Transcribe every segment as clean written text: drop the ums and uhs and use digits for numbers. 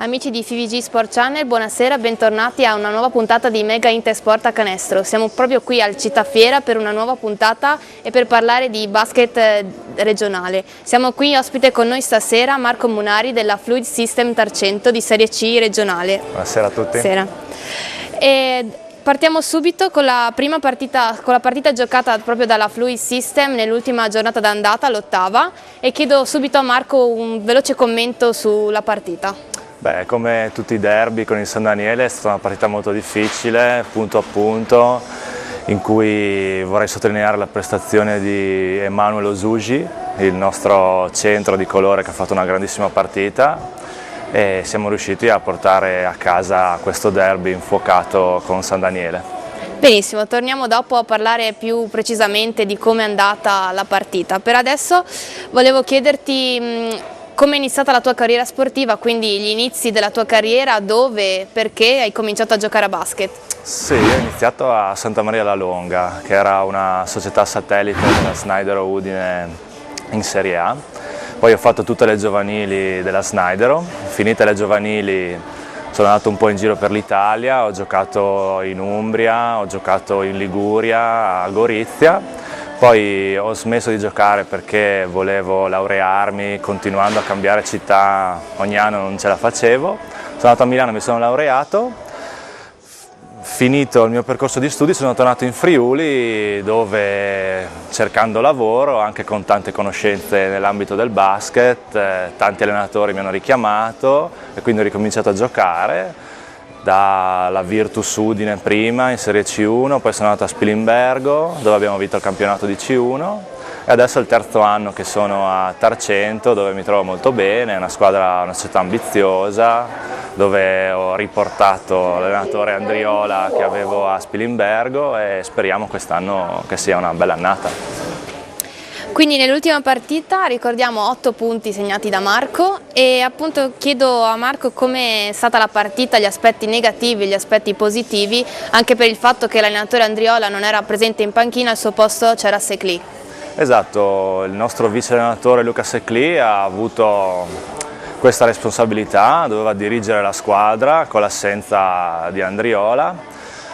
Amici di FVG Sport Channel, buonasera, bentornati a una nuova puntata di Mega Intersport a Canestro. Siamo proprio qui al Città Fiera per una nuova puntata e per parlare di basket regionale. Siamo qui ospite con noi stasera Marco Munari della Fluid System Tarcento di Serie C regionale. Buonasera a tutti. Buonasera. Partiamo subito con la prima partita, giocata proprio dalla Fluid System nell'ultima giornata d'andata, l'8ª, e chiedo subito a Marco un veloce commento sulla partita. Beh, come tutti i derby con il San Daniele è stata una partita molto difficile, punto a punto, in cui vorrei sottolineare la prestazione di Emanuele Osugi, il nostro centro di colore che ha fatto una grandissima partita, e siamo riusciti a portare a casa questo derby infuocato con San Daniele. Benissimo, torniamo dopo a parlare più precisamente di come è andata la partita. Per adesso volevo chiederti come è iniziata la tua carriera sportiva, quindi gli inizi della tua carriera, dove, perché hai cominciato a giocare a basket? Sì, ho iniziato a Santa Maria la Longa, che era una società satellite della Snaidero Udine in Serie A. Poi ho fatto tutte le giovanili della Snaidero, finite le giovanili sono andato un po' in giro per l'Italia, ho giocato in Umbria, ho giocato in Liguria, a Gorizia. Poi ho smesso di giocare perché volevo laurearmi, continuando a cambiare città ogni anno non ce la facevo. Sono andato a Milano e mi sono laureato. Finito il mio percorso di studi sono tornato in Friuli, dove cercando lavoro, anche con tante conoscenze nell'ambito del basket, tanti allenatori mi hanno richiamato e quindi ho ricominciato a giocare. Dalla Virtus Udine prima in Serie C1, poi sono andato a Spilimbergo dove abbiamo vinto il campionato di C1 e adesso è il terzo anno che sono a Tarcento, dove mi trovo molto bene, è una società ambiziosa, dove ho riportato l'allenatore Andriola che avevo a Spilimbergo e speriamo quest'anno che sia una bella annata. Quindi nell'ultima partita ricordiamo 8 punti segnati da Marco e appunto chiedo a Marco come è stata la partita, gli aspetti negativi e gli aspetti positivi, anche per il fatto che l'allenatore Andriola non era presente in panchina, al suo posto c'era Secli. Esatto, il nostro vice allenatore Luca Secli ha avuto questa responsabilità, doveva dirigere la squadra con l'assenza di Andriola.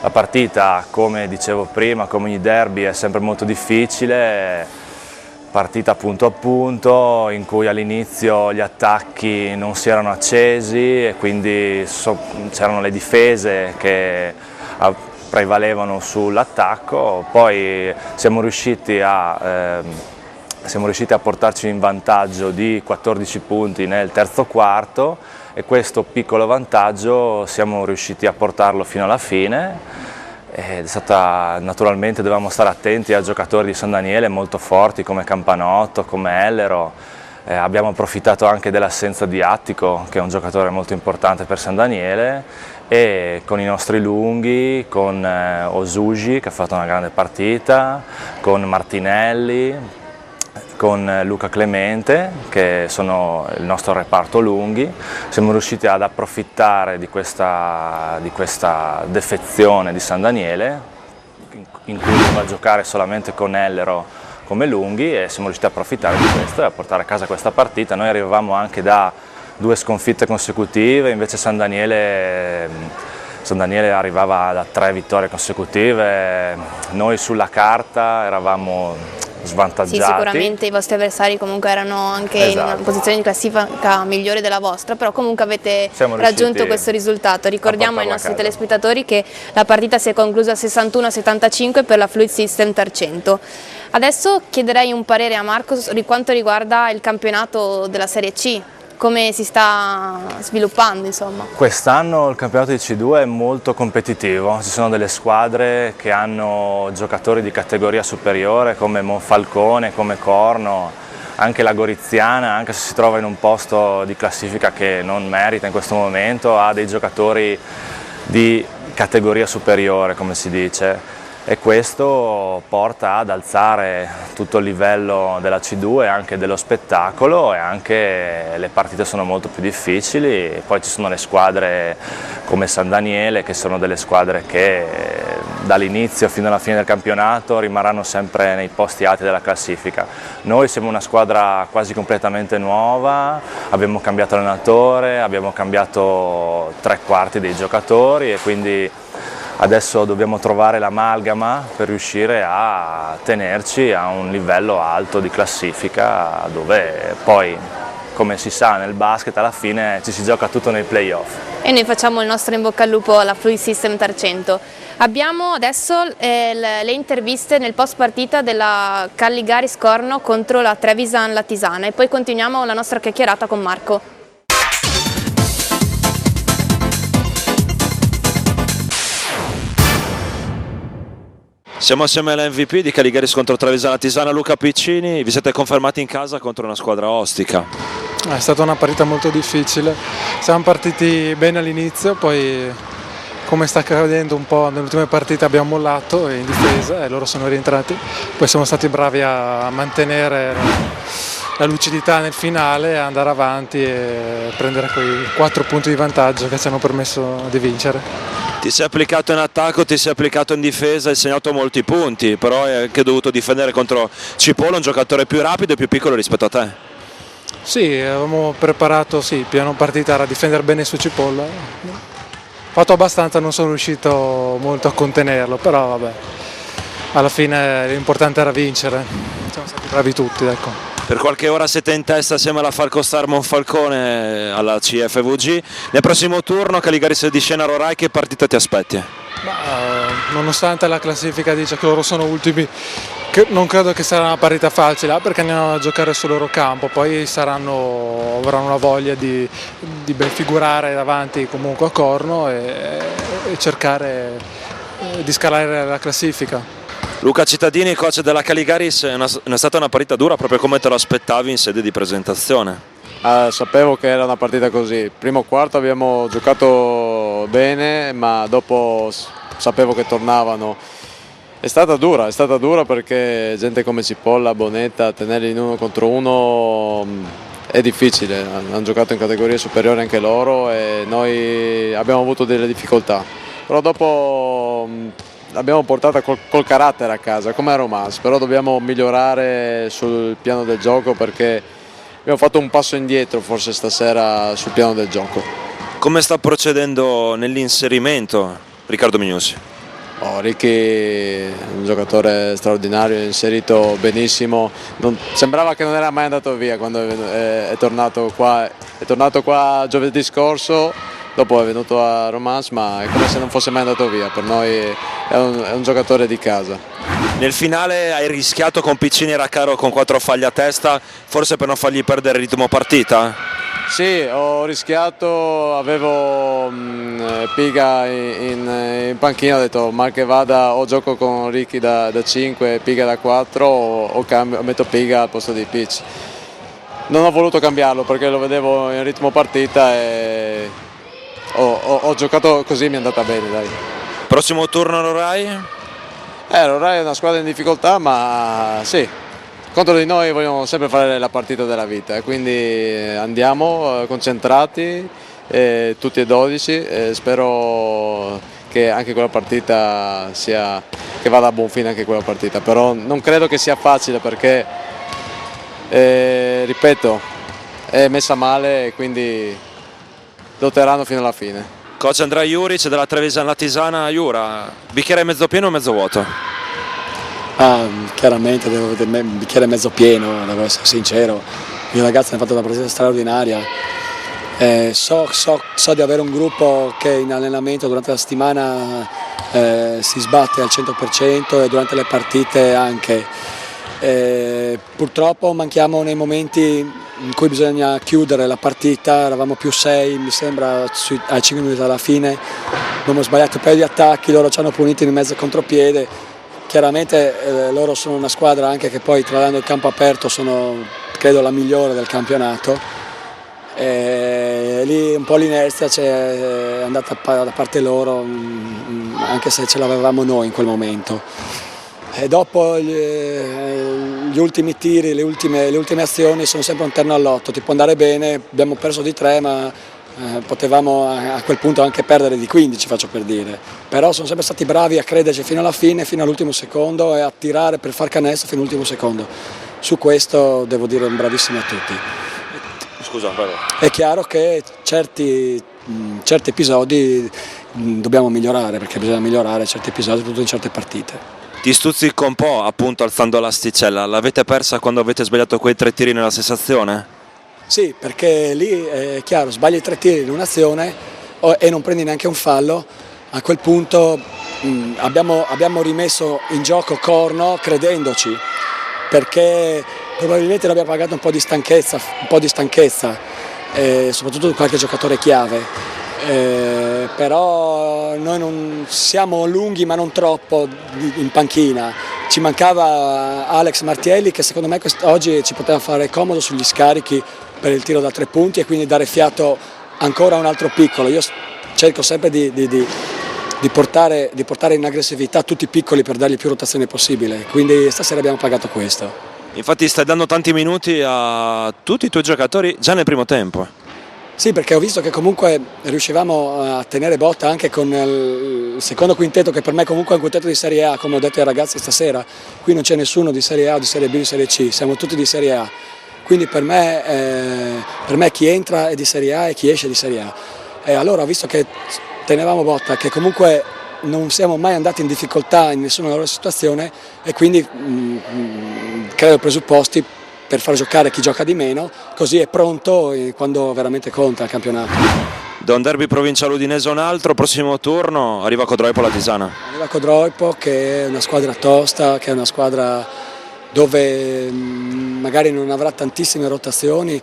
La partita, come dicevo prima, come ogni derby, è sempre molto difficile. Partita punto a punto, in cui all'inizio gli attacchi non si erano accesi e quindi c'erano le difese che prevalevano sull'attacco. Poi siamo riusciti a portarci in vantaggio di 14 punti nel terzo quarto e questo piccolo vantaggio siamo riusciti a portarlo fino alla fine. Naturalmente dovevamo stare attenti a giocatori di San Daniele molto forti come Campanotto, come Ellero. Abbiamo approfittato anche dell'assenza di Attico, che è un giocatore molto importante per San Daniele, e con i nostri lunghi, con Osugi che ha fatto una grande partita, con Martinelli, con Luca Clemente, che sono il nostro reparto lunghi. Siamo riusciti ad approfittare di questa defezione di San Daniele, in cui doveva giocare solamente con Ellero come lunghi, e siamo riusciti a approfittare di questo e a portare a casa questa partita. Noi arrivavamo anche da 2 sconfitte consecutive, invece San Daniele arrivava da 3 vittorie consecutive. Noi sulla carta eravamo svantaggiati. Sì, sicuramente i vostri avversari comunque erano anche in una posizione di classifica migliore della vostra, però comunque avete raggiunto questo risultato. Ricordiamo ai nostri telespettatori che la partita si è conclusa 61-75 per la Fluid System Tarcento. Adesso chiederei un parere a Marco di quanto riguarda il campionato della Serie C. Come si sta sviluppando, insomma? Quest'anno il campionato di C2 è molto competitivo, ci sono delle squadre che hanno giocatori di categoria superiore come Monfalcone, come Corno, anche la Goriziana, anche se si trova in un posto di classifica che non merita in questo momento, ha dei giocatori di categoria superiore, come si dice. E questo porta ad alzare tutto il livello della C2 e anche dello spettacolo, e anche le partite sono molto più difficili. E poi ci sono le squadre come San Daniele, che sono delle squadre che dall'inizio fino alla fine del campionato rimarranno sempre nei posti alti della classifica. Noi siamo una squadra quasi completamente nuova, abbiamo cambiato allenatore, abbiamo cambiato 3/4 dei giocatori e quindi adesso dobbiamo trovare l'amalgama per riuscire a tenerci a un livello alto di classifica, dove poi, come si sa, nel basket alla fine ci si gioca tutto nei playoff. E noi facciamo il nostro in bocca al lupo alla Fluid System Tarcento. Abbiamo adesso le interviste nel post partita della Calligaris Corno contro la Trevisan Latisana e poi continuiamo la nostra chiacchierata con Marco. Siamo assieme all'MVP di Calligaris contro Trevisan Latisana, Luca Piccini. Vi siete confermati in casa contro una squadra ostica. È stata una partita molto difficile, siamo partiti bene all'inizio, poi come sta accadendo un po' nelle ultime partite abbiamo mollato in difesa e loro sono rientrati, poi siamo stati bravi a mantenere la lucidità nel finale, andare avanti e prendere quei 4 punti di vantaggio che ci hanno permesso di vincere. Ti sei applicato in attacco, ti sei applicato in difesa, hai segnato molti punti, però hai anche dovuto difendere contro Cipolla, un giocatore più rapido e più piccolo rispetto a te. Sì, avevamo preparato, il piano partita era difendere bene su Cipolla. Ho fatto abbastanza, non sono riuscito molto a contenerlo, però vabbè, alla fine l'importante era vincere, siamo stati bravi tutti, ecco. Per qualche ora siete in testa assieme alla Falco Star Monfalcone alla CFVG. Nel prossimo turno Calligaris di Scena Rai, che partita ti aspetti? Nonostante la classifica dice che loro sono ultimi, non credo che sarà una partita facile, perché andiamo a giocare sul loro campo, poi avranno una voglia di ben figurare davanti comunque a Corno e cercare di scalare la classifica. Luca Cittadini, coach della Calligaris, è stata una partita dura proprio come te lo aspettavi in sede di presentazione? Sapevo che era una partita così. Primo quarto abbiamo giocato bene, ma dopo sapevo che tornavano. È stata dura perché gente come Cipolla, Bonetta, tenerli in 1 contro 1 è difficile. Hanno giocato in categorie superiori anche loro e noi abbiamo avuto delle difficoltà. Però dopo l'abbiamo portata col carattere a casa, come a Romas, però dobbiamo migliorare sul piano del gioco perché abbiamo fatto un passo indietro forse stasera sul piano del gioco. Come sta procedendo nell'inserimento Riccardo Mignosi? Ricky è un giocatore straordinario, è inserito benissimo, sembrava che non era mai andato via quando è tornato qua giovedì scorso. Dopo è venuto a Romans, ma è come se non fosse mai andato via, per noi è un giocatore di casa. Nel finale hai rischiato con Piccini e Raccaro con 4 falli a testa, forse per non fargli perdere il ritmo partita? Sì, ho rischiato, avevo Piga in panchina, ho detto mal che vada o gioco con Ricky da 5 e Piga da 4 o metto Piga al posto di Picci. Non ho voluto cambiarlo perché lo vedevo in ritmo partita e ho giocato così, mi è andata bene, dai. Prossimo turno Rorai? Rorai è una squadra in difficoltà, ma sì, contro di noi vogliono sempre fare la partita della vita, quindi andiamo concentrati, tutti e 12, spero che anche quella partita che vada a buon fine anche quella partita, però non credo che sia facile perché, ripeto, è messa male e quindi lotteranno fino alla fine. Coach Andrea Juric della Trevisan Latisana. Jura, bicchiere mezzo pieno o mezzo vuoto? Chiaramente devo vedere un bicchiere mezzo pieno, devo essere sincero. I ragazzi hanno fatto una partita straordinaria. So di avere un gruppo che in allenamento durante la settimana si sbatte al 100% e durante le partite anche. Purtroppo manchiamo nei momenti in cui bisogna chiudere la partita, eravamo più 6 mi sembra ai 5 minuti alla fine, abbiamo sbagliato un paio di attacchi, loro ci hanno punito in mezzo contropiede. Chiaramente loro sono una squadra anche che poi tra l'anno il campo aperto sono credo la migliore del campionato. Lì un po' l'inerzia è andata da parte loro, anche se ce l'avevamo noi in quel momento. E dopo gli ultimi tiri, le ultime azioni sono sempre un terno all'otto, ti può andare bene, abbiamo perso di 3 ma potevamo a quel punto anche perdere di 15, faccio per dire, però sono sempre stati bravi a crederci fino alla fine, fino all'ultimo secondo, e a tirare per far canestro fino all'ultimo secondo. Su questo devo dire un bravissimo a tutti. Scusa, però. È chiaro che certi episodi dobbiamo migliorare, perché bisogna migliorare certi episodi, soprattutto in certe partite. Ti stuzzico un po', appunto, alzando l'asticella. L'avete persa quando avete sbagliato quei 3 tiri nella stessa azione? Sì, perché lì è chiaro, sbagli 3 tiri in un'azione e non prendi neanche un fallo, a quel punto abbiamo rimesso in gioco Corno credendoci, perché probabilmente l'abbiamo pagato un po' di stanchezza, soprattutto qualche giocatore chiave. Però noi non siamo lunghi, ma non troppo in panchina. Ci mancava Alex Martielli, che secondo me oggi ci poteva fare comodo sugli scarichi per il tiro da 3 punti e quindi dare fiato ancora a un altro piccolo. Io cerco sempre di portare in aggressività tutti i piccoli per dargli più rotazione possibile, quindi stasera abbiamo pagato questo. Infatti stai dando tanti minuti a tutti i tuoi giocatori già nel primo tempo. Sì, perché ho visto che comunque riuscivamo a tenere botta anche con il secondo quintetto, che per me comunque è un quintetto di Serie A, come ho detto ai ragazzi stasera. Qui non c'è nessuno di Serie A o di Serie B o di Serie C, siamo tutti di Serie A. Quindi per me chi entra è di Serie A e chi esce è di Serie A. E allora, visto che tenevamo botta, che comunque non siamo mai andati in difficoltà in nessuna loro situazione, e quindi creo i presupposti per far giocare chi gioca di meno, così è pronto quando veramente conta il campionato. Da un derby provinciale udinese a un altro, prossimo turno arriva Codroipo alla Tisana. Arriva Codroipo, che è una squadra tosta, che è una squadra dove magari non avrà tantissime rotazioni,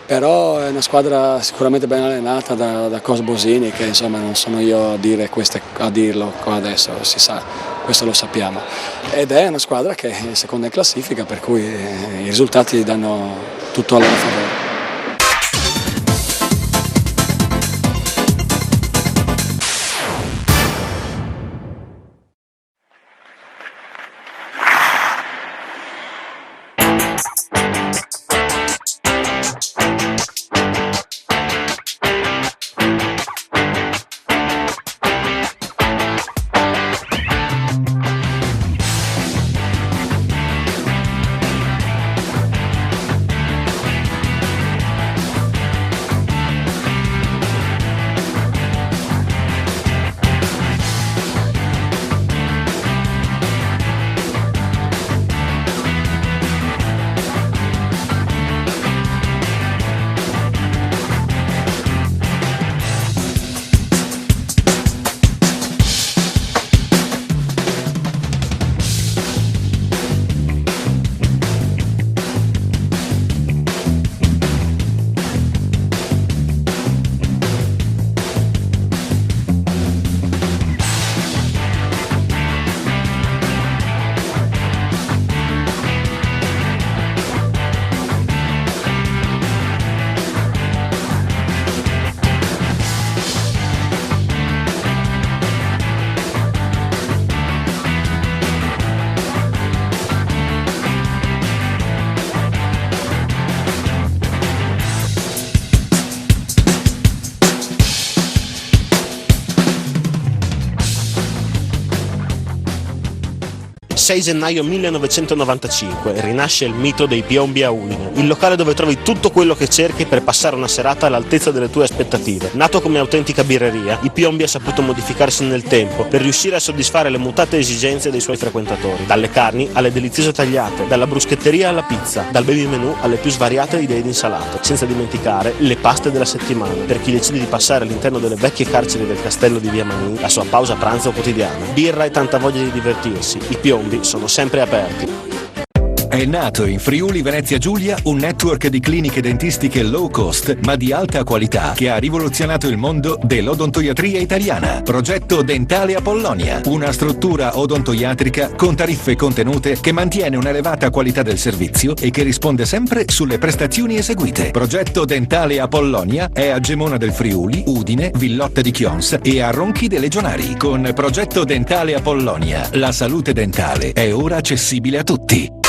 però è una squadra sicuramente ben allenata da Cos Bosini, che insomma non sono io a dirlo qua adesso, si sa, questo lo sappiamo. Ed è una squadra che è seconda in classifica, per cui i risultati danno tutto a loro favore. Il 6 gennaio 1995 rinasce il mito dei Piombi a Udine, il locale dove trovi tutto quello che cerchi per passare una serata all'altezza delle tue aspettative. Nato come autentica birreria, i Piombi ha saputo modificarsi nel tempo per riuscire a soddisfare le mutate esigenze dei suoi frequentatori, dalle carni alle deliziose tagliate, dalla bruschetteria alla pizza, dal baby menù alle più svariate idee di insalate, senza dimenticare le paste della settimana, per chi decide di passare all'interno delle vecchie carceri del castello di Via Manin la sua pausa pranzo quotidiana. Birra e tanta voglia di divertirsi, i Piombi sono sempre aperti. È nato in Friuli Venezia Giulia un network di cliniche dentistiche low cost ma di alta qualità che ha rivoluzionato il mondo dell'odontoiatria italiana. Progetto Dentale Apollonia, una struttura odontoiatrica con tariffe contenute che mantiene un'elevata qualità del servizio e che risponde sempre sulle prestazioni eseguite. Progetto Dentale Apollonia è a Gemona del Friuli, Udine, Villotta di Chions e a Ronchi dei Legionari. Con Progetto Dentale Apollonia la salute dentale è ora accessibile a tutti.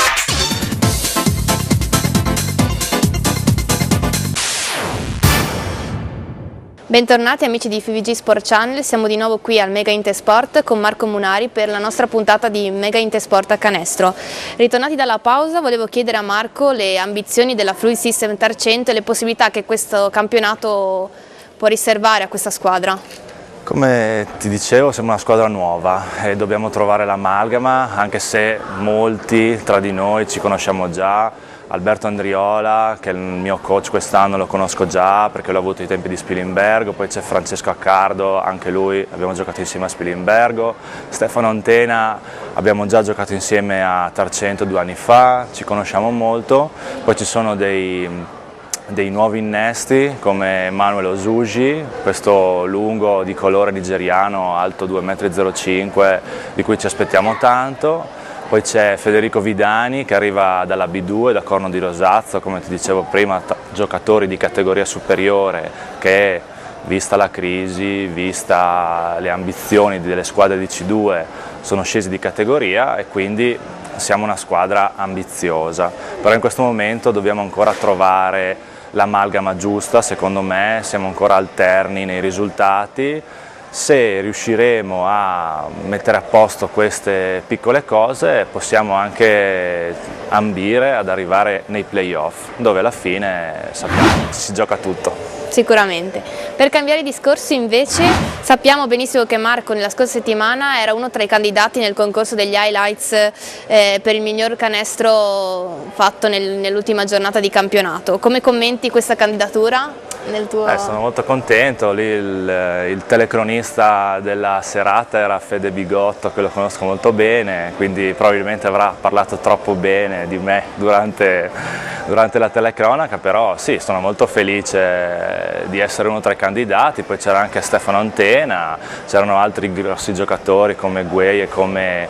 Bentornati amici di FVG Sport Channel, siamo di nuovo qui al Mega Intersport con Marco Munari per la nostra puntata di Mega Intersport a canestro. Ritornati dalla pausa, volevo chiedere a Marco le ambizioni della Fluid System Tarcento e le possibilità che questo campionato può riservare a questa squadra. Come ti dicevo, siamo una squadra nuova e dobbiamo trovare l'amalgama, anche se molti tra di noi ci conosciamo già. Alberto Andriola, che è il mio coach quest'anno, lo conosco già perché l'ho avuto ai tempi di Spilimbergo, poi c'è Francesco Accardo, anche lui abbiamo giocato insieme a Spilimbergo, Stefano Antena abbiamo già giocato insieme a Tarcento 2 anni fa, ci conosciamo molto, poi ci sono dei nuovi innesti come Manuel Osuji, questo lungo di colore nigeriano alto 2,05 m di cui ci aspettiamo tanto. Poi c'è Federico Vidani che arriva dalla B2, da Corno di Rosazzo, come ti dicevo prima, giocatori di categoria superiore che, vista la crisi, vista le ambizioni delle squadre di C2, sono scesi di categoria e quindi siamo una squadra ambiziosa. Però in questo momento dobbiamo ancora trovare l'amalgama giusta, secondo me siamo ancora alterni nei risultati. Se riusciremo a mettere a posto queste piccole cose possiamo anche ambire ad arrivare nei playoff, dove alla fine sappiamo si gioca tutto. Sicuramente. Per cambiare discorso invece sappiamo benissimo che Marco nella scorsa settimana era uno tra i candidati nel concorso degli highlights per il miglior canestro fatto nell'ultima giornata di campionato. Come commenti questa candidatura? Sono molto contento, lì il telecronista della serata era Fede Bigotto, che lo conosco molto bene, quindi probabilmente avrà parlato troppo bene di me durante la telecronaca, però sì, sono molto felice di essere uno tra i candidati. Poi c'era anche Stefano Antena, c'erano altri grossi giocatori come Guei e come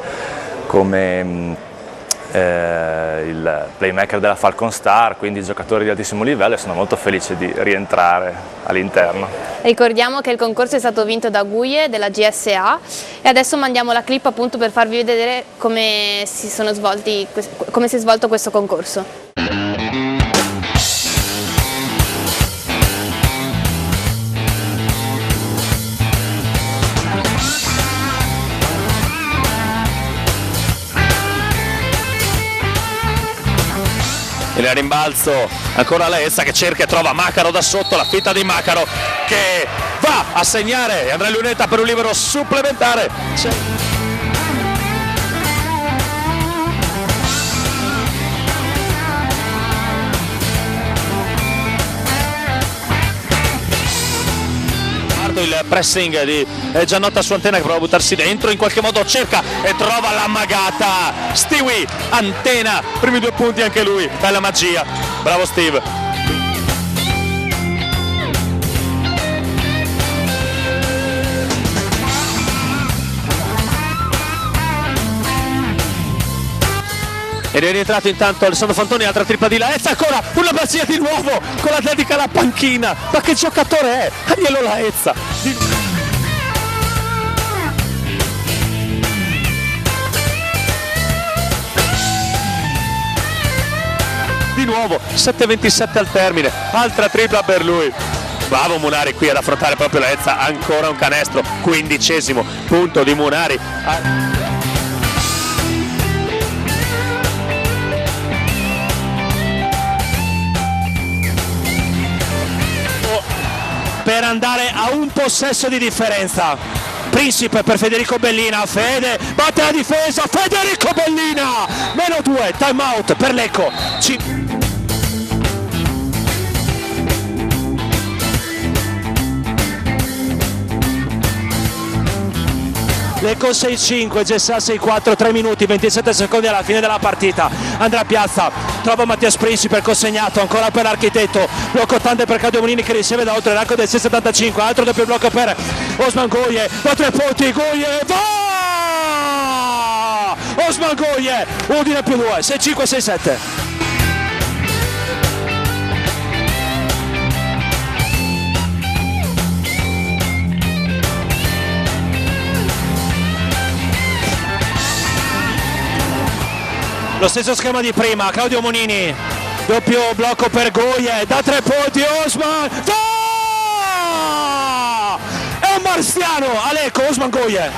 il playmaker della Falcon Star, quindi giocatori di altissimo livello, e sono molto felice di rientrare all'interno. Ricordiamo che il concorso è stato vinto da Guie della GSA e adesso mandiamo la clip appunto per farvi vedere come si è svolto questo concorso. Il rimbalzo, ancora Lezza che cerca e trova Macaro da sotto, la finta di Macaro che va a segnare, Andrea Lunetta per un libero supplementare. Il pressing di Giannotta su Antena che prova a buttarsi dentro, in qualche modo cerca e trova la magata. Stewie Antena, primi 2 punti anche lui, bella magia, bravo Steve. Ed è rientrato intanto Alessandro Fantoni, altra tripla di Laezza, ancora una pazzia di nuovo con l'Atletica alla panchina. Ma che giocatore è? Agnello Laezza. Di nuovo 7:27 al termine, altra tripla per lui. Bravo Munari qui ad affrontare proprio Laezza, ancora un canestro, 15° punto di Munari. Per andare a un possesso di differenza. Principe per Federico Bellina, Fede batte la difesa, Federico Bellina, -2, time out per Lecco. Lecco 6-5, Gessa 6-4, 3 minuti, 27 secondi alla fine della partita. Andrea Piazza trova Mattias Principe, consegnato ancora per l'Architetto, blocco tante per Claudio Monini che riceve da oltre l'arco del 6,75, altro doppio blocco per Osman Goye, da 3 punti, Goye, va! Osman Goye, Udine +2, 6-5, 6-7. Lo stesso schema di prima, Claudio Monini, doppio blocco per Goye, da 3 punti Osman, va! Marziano, Aleko, Osman Goye.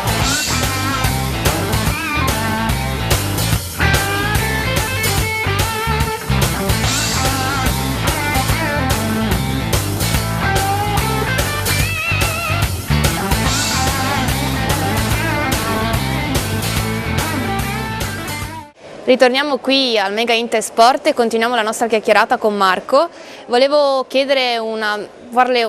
Ritorniamo qui al Mega Intersport e continuiamo la nostra chiacchierata con Marco. Volevo chiedere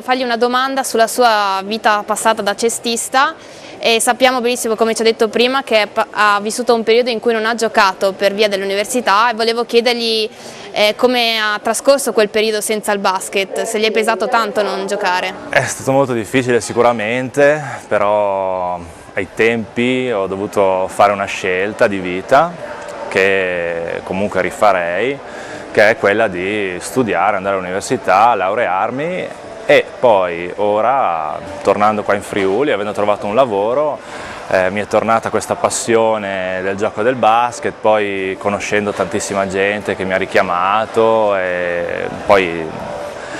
fargli una domanda sulla sua vita passata da cestista e sappiamo benissimo, come ci ha detto prima, che ha vissuto un periodo in cui non ha giocato per via dell'università e volevo chiedergli come ha trascorso quel periodo senza il basket, se gli è pesato tanto non giocare. È stato molto difficile sicuramente, però ai tempi ho dovuto fare una scelta di vita che comunque rifarei, che è quella di studiare, andare all'università, laurearmi e poi ora, tornando qua in Friuli, avendo trovato un lavoro, mi è tornata questa passione del gioco del basket, poi conoscendo tantissima gente che mi ha richiamato e poi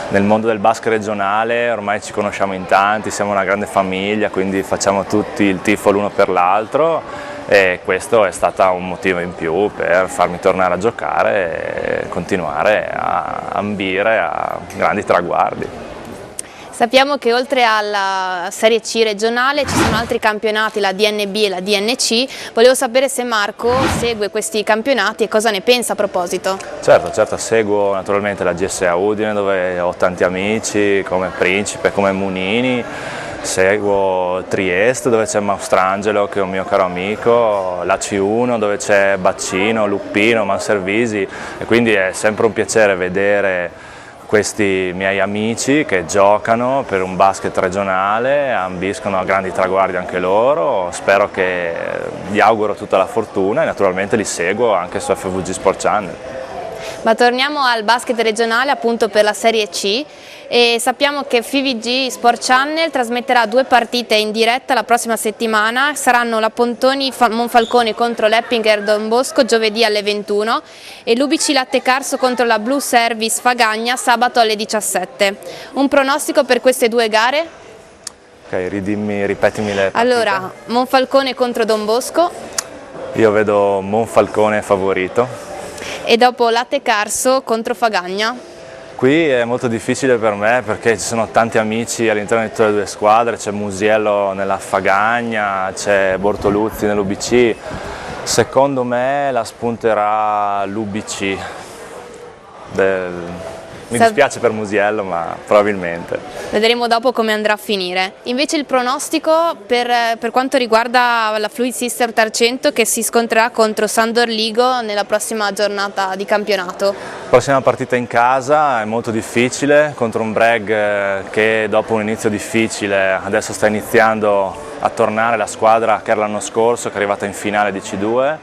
nel mondo del basket regionale ormai ci conosciamo in tanti, siamo una grande famiglia, quindi facciamo tutti il tifo l'uno per l'altro. E questo è stato un motivo in più per farmi tornare a giocare e continuare a ambire a grandi traguardi. Sappiamo che oltre alla Serie C regionale ci sono altri campionati, la DNB e la DNC. Volevo sapere se Marco segue questi campionati e cosa ne pensa a proposito. Certo, seguo naturalmente la GSA Udine dove ho tanti amici come Principe, come Munini. Seguo Trieste dove c'è Maustrangelo che è un mio caro amico, la C1 dove c'è Baccino, Luppino, Manservisi e quindi è sempre un piacere vedere questi miei amici che giocano per un basket regionale, ambiscono a grandi traguardi anche loro, spero che gli auguro tutta la fortuna e naturalmente li seguo anche su FVG Sport Channel. Ma torniamo al basket regionale appunto per la Serie C e sappiamo che FVG Sport Channel trasmetterà 2 partite in diretta la prossima settimana, saranno la Pontoni Monfalcone contro l'Eppinger Don Bosco giovedì alle 21 e l'Ubici Latte Carso contro la Blue Service Fagagna sabato alle 17. Un pronostico per queste 2 gare? Ok, ripetimi le partite. Allora, Monfalcone contro Don Bosco. Io vedo Monfalcone favorito. E dopo Latte Carso contro Fagagna. Qui è molto difficile per me perché ci sono tanti amici all'interno di tutte le 2 squadre, c'è Musiello nella Fagagna, c'è Bortoluzzi nell'UBC. Secondo me la spunterà l'UBC. Mi dispiace per Musiello, ma probabilmente. Vedremo dopo come andrà a finire. Invece il pronostico per quanto riguarda la Fluid Sister Tarcento che si scontrerà contro Sandor Ligo nella prossima giornata di campionato. Prossima partita in casa, è molto difficile, contro un Breg che dopo un inizio difficile adesso sta iniziando a tornare la squadra che era l'anno scorso, che è arrivata in finale di C2.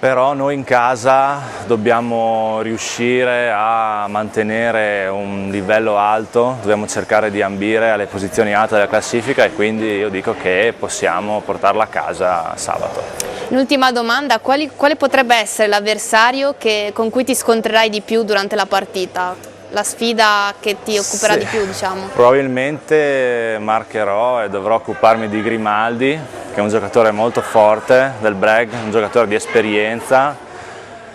Però noi in casa dobbiamo riuscire a mantenere un livello alto, dobbiamo cercare di ambire alle posizioni alte della classifica e quindi io dico che possiamo portarla a casa sabato. L'ultima domanda, quale potrebbe essere l'avversario con cui ti scontrerai di più durante la partita? La sfida che ti occuperà di più, diciamo? Probabilmente marcherò e dovrò occuparmi di Grimaldi, che è un giocatore molto forte del Breg, un giocatore di esperienza,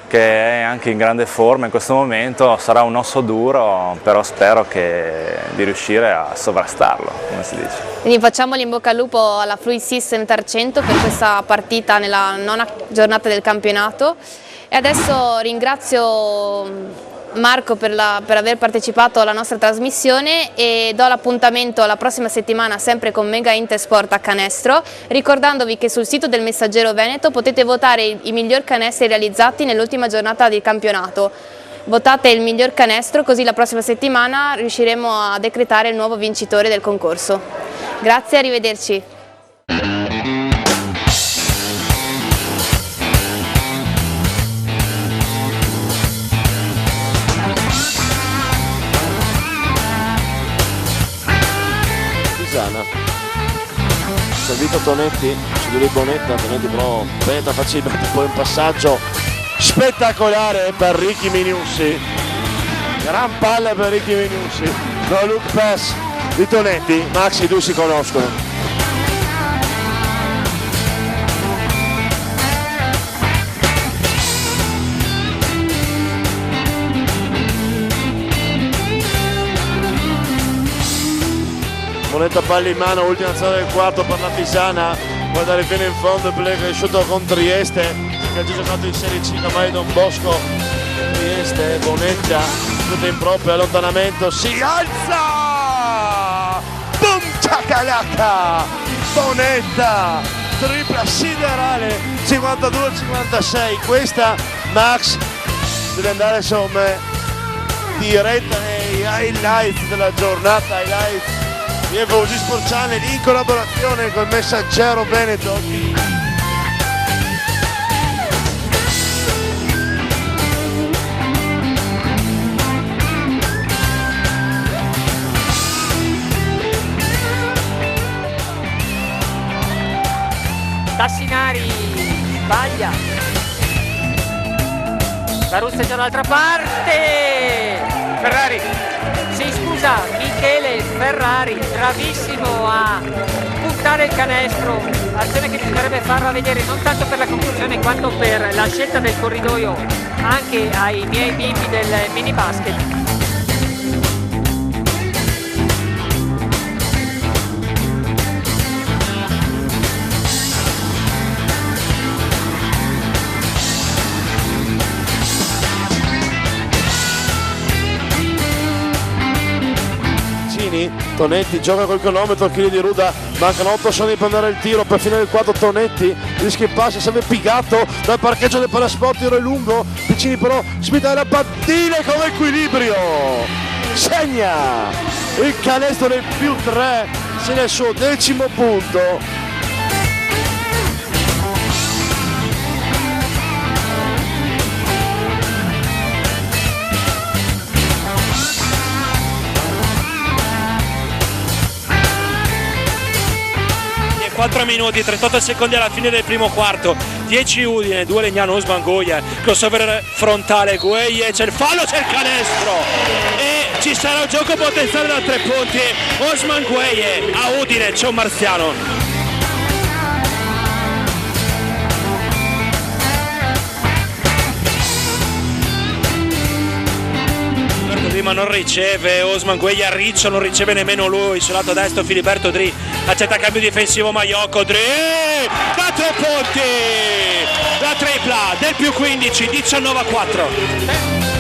che è anche in grande forma in questo momento, sarà un osso duro, però spero di riuscire a sovrastarlo, come si dice. Quindi facciamo in bocca al lupo alla Fluid System Tarcento per questa partita nella 9ª giornata del campionato e adesso ringrazio Marco per aver partecipato alla nostra trasmissione e do l'appuntamento la prossima settimana sempre con Mega Intersport a Canestro, ricordandovi che sul sito del Messaggero Veneto potete votare i miglior canestri realizzati nell'ultima giornata del campionato. Votate il miglior canestro così la prossima settimana riusciremo a decretare il nuovo vincitore del concorso. Grazie, arrivederci. Servito Tonetti, su di Bonetta, Tonetti però Bonetta facilmente, poi un passaggio spettacolare per Ricky Miniussi, gran palla per Ricky Miniussi, no look pass di Tonetti. Max e lui si conoscono. Monetta palla in mano, ultima azione del quarto per la Pisana, guardare fino in fondo il play cresciuto con Trieste, che ha già giocato in Serie C, ormai Don Bosco. Trieste, Monetta, tutta in proprio allontanamento, si alza! Boom ciacalacca! Monetta, tripla siderale, 52-56, questa Max deve andare insomma diretta nei highlights della giornata, highlights di Evosi Sport Channel in collaborazione col Messaggero Veneto. Tassinari sbaglia, Baruzza è già dall'altra parte, Ferrari, sì scusa, Michele Ferrari, bravissimo a puntare il canestro, azione che bisognerebbe farla vedere non tanto per la conclusione quanto per la scelta del corridoio anche ai miei bimbi del mini basket. Tonetti gioca col cronometro, chili di Ruda, mancano 8 secondi per andare il tiro per finire il quarto. Tonetti rischia il passo, serve piegato dal parcheggio del Palasport, tiro è lungo, vicini però Spitale la pattine con equilibrio, segna il canestro del +3, segna il suo 10° punto. 4 minuti e 38 secondi alla fine del primo quarto, 10 Udine, 2 Legnano, Osman Goia, crossover frontale, Gueye, c'è il fallo, c'è il canestro e ci sarà un gioco potenziale da 3 punti. Osman Gueye, a Udine c'è un marziano. Ma non riceve, Osman Gueye a Riccio, non riceve nemmeno lui, sul lato destro Filiberto Dri, accetta cambio difensivo Maiocco, Dri, da 3 punti, la tripla del +15, 19-4.